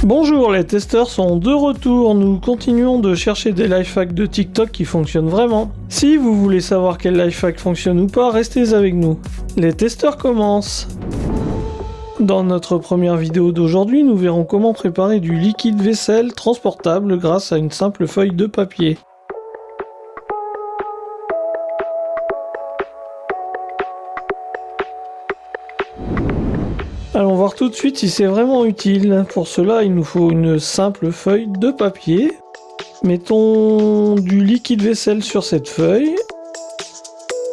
Bonjour, les testeurs sont de retour. Nous continuons de chercher des lifehacks de TikTok qui fonctionnent vraiment. Si vous voulez savoir quel lifehack fonctionne ou pas, restez avec nous. Les testeurs commencent. Dans notre première vidéo d'aujourd'hui, nous verrons comment préparer du liquide vaisselle transportable grâce à une simple feuille de papier. Allons voir tout de suite si c'est vraiment utile. Pour cela, il nous faut une simple feuille de papier. Mettons du liquide vaisselle sur cette feuille.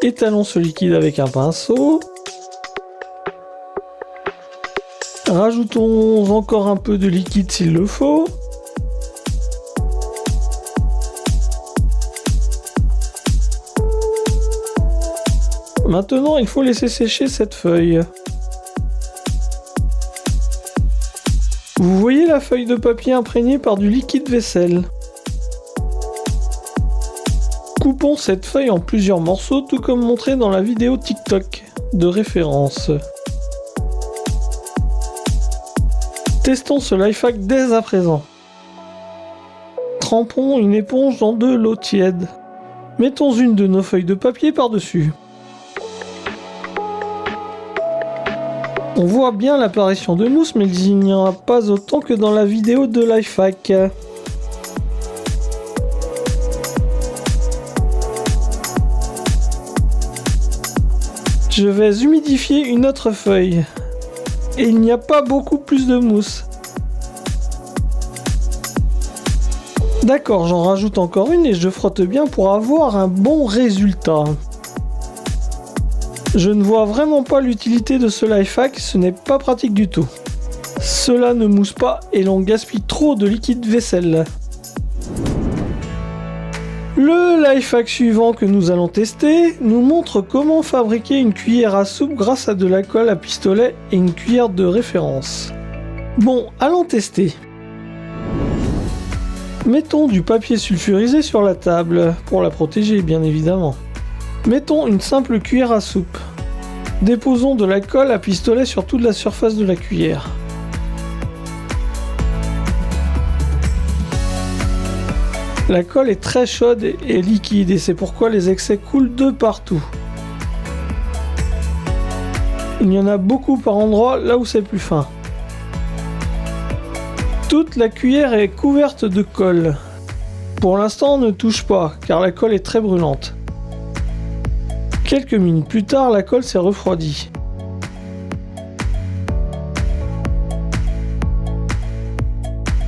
Étalons ce liquide avec un pinceau. Rajoutons encore un peu de liquide s'il le faut. Maintenant, il faut laisser sécher cette feuille. Vous voyez la feuille de papier imprégnée par du liquide vaisselle. Coupons cette feuille en plusieurs morceaux, tout comme montré dans la vidéo TikTok de référence. Testons ce lifehack dès à présent. Trempons une éponge dans de l'eau tiède. Mettons une de nos feuilles de papier par-dessus. On voit bien l'apparition de mousse, mais il n'y en a pas autant que dans la vidéo de lifehack. Je vais humidifier une autre feuille. Et il n'y a pas beaucoup plus de mousse. D'accord, j'en rajoute encore une et je frotte bien pour avoir un bon résultat. Je ne vois vraiment pas l'utilité de ce lifehack, ce n'est pas pratique du tout. Cela ne mousse pas et l'on gaspille trop de liquide vaisselle. Le lifehack suivant que nous allons tester nous montre comment fabriquer une cuillère à soupe grâce à de la colle à pistolet et une cuillère de référence. Bon, allons tester. Mettons du papier sulfurisé sur la table, pour la protéger bien évidemment. Mettons une simple cuillère à soupe. Déposons de la colle à pistolet sur toute la surface de la cuillère. La colle est très chaude et liquide et c'est pourquoi les excès coulent de partout. Il y en a beaucoup par endroits là où c'est plus fin. Toute la cuillère est couverte de colle. Pour l'instant, on ne touche pas car la colle est très brûlante. Quelques minutes plus tard, la colle s'est refroidie.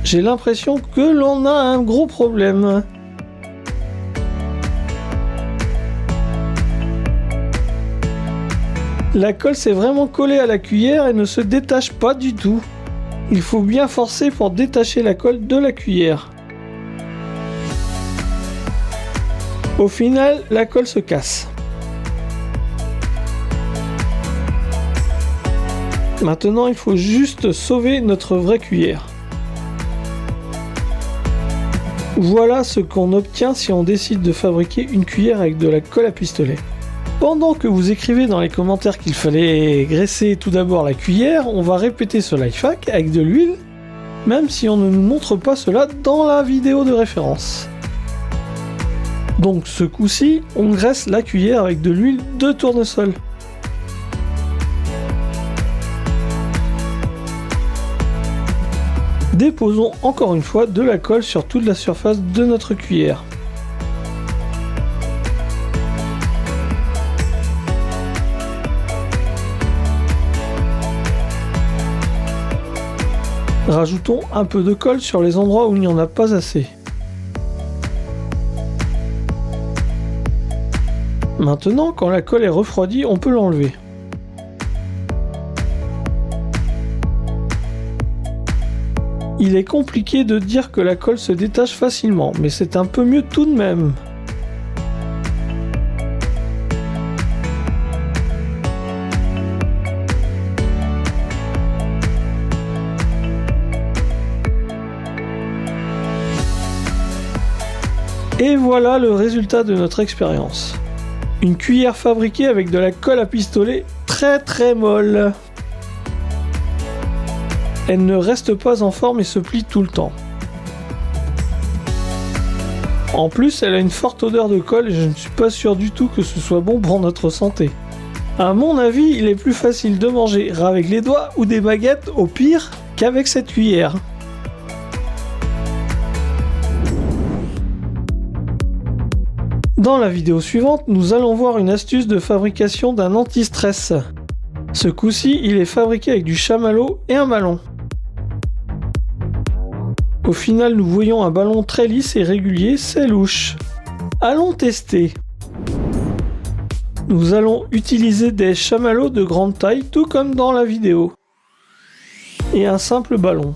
J'ai l'impression que l'on a un gros problème. La colle s'est vraiment collée à la cuillère et ne se détache pas du tout. Il faut bien forcer pour détacher la colle de la cuillère. Au final, la colle se casse. Maintenant, il faut juste sauver notre vraie cuillère. Voilà ce qu'on obtient si on décide de fabriquer une cuillère avec de la colle à pistolet. Pendant que vous écrivez dans les commentaires qu'il fallait graisser tout d'abord la cuillère, on va répéter ce lifehack avec de l'huile, même si on ne nous montre pas cela dans la vidéo de référence. Donc ce coup-ci, on graisse la cuillère avec de l'huile de tournesol. Déposons encore une fois de la colle sur toute la surface de notre cuillère. Rajoutons un peu de colle sur les endroits où il n'y en a pas assez. Maintenant, quand la colle est refroidie, on peut l'enlever. Il est compliqué de dire que la colle se détache facilement, mais c'est un peu mieux tout de même. Et voilà le résultat de notre expérience. Une cuillère fabriquée avec de la colle à pistolet très molle. Elle ne reste pas en forme et se plie tout le temps. En plus, elle a une forte odeur de colle et je ne suis pas sûr du tout que ce soit bon pour notre santé. À mon avis, il est plus facile de manger avec les doigts ou des baguettes au pire qu'avec cette cuillère. Dans la vidéo suivante, nous allons voir une astuce de fabrication d'un anti-stress. Ce coup-ci, il est fabriqué avec du chamallow et un ballon. Au final, nous voyons un ballon très lisse et régulier, c'est louche. Allons tester. Nous allons utiliser des chamallows de grande taille, tout comme dans la vidéo. Et un simple ballon.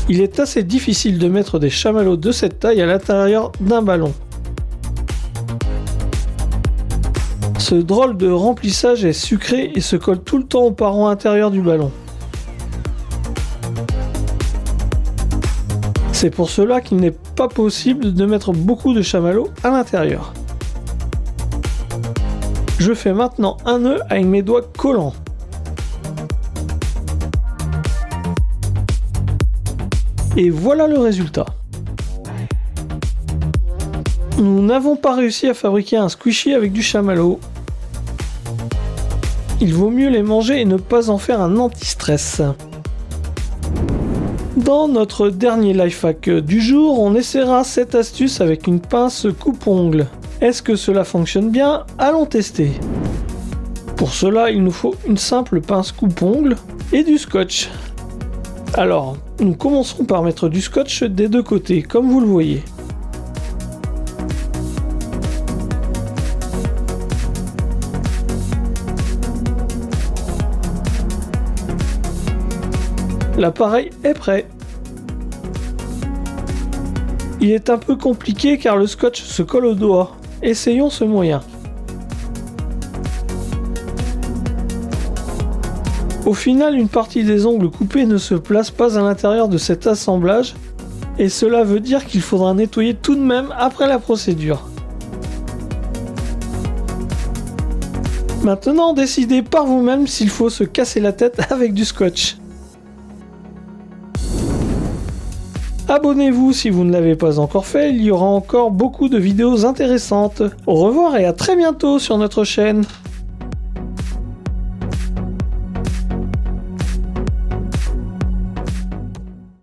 Il est assez difficile de mettre des chamallows de cette taille à l'intérieur d'un ballon. Ce drôle de remplissage est sucré et se colle tout le temps au parent intérieur du ballon. C'est pour cela qu'il n'est pas possible de mettre beaucoup de chamallows à l'intérieur. Je fais maintenant un nœud avec mes doigts collants. Et voilà le résultat. Nous n'avons pas réussi à fabriquer un squishy avec du chamallow. Il vaut mieux les manger et ne pas en faire un anti-stress. Dans notre dernier life hack du jour, on essaiera cette astuce avec une pince coupe-ongles. Est-ce que cela fonctionne bien? Allons tester. Pour cela, il nous faut une simple pince coupe-ongles et du scotch. Alors, nous commencerons par mettre du scotch des deux côtés, comme vous le voyez. L'appareil est prêt. Il est un peu compliqué car le scotch se colle au doigt. Essayons ce moyen. Au final, une partie des ongles coupés ne se place pas à l'intérieur de cet assemblage et cela veut dire qu'il faudra nettoyer tout de même après la procédure. Maintenant, décidez par vous-même s'il faut se casser la tête avec du scotch. Abonnez-vous si vous ne l'avez pas encore fait, il y aura encore beaucoup de vidéos intéressantes. Au revoir et à très bientôt sur notre chaîne.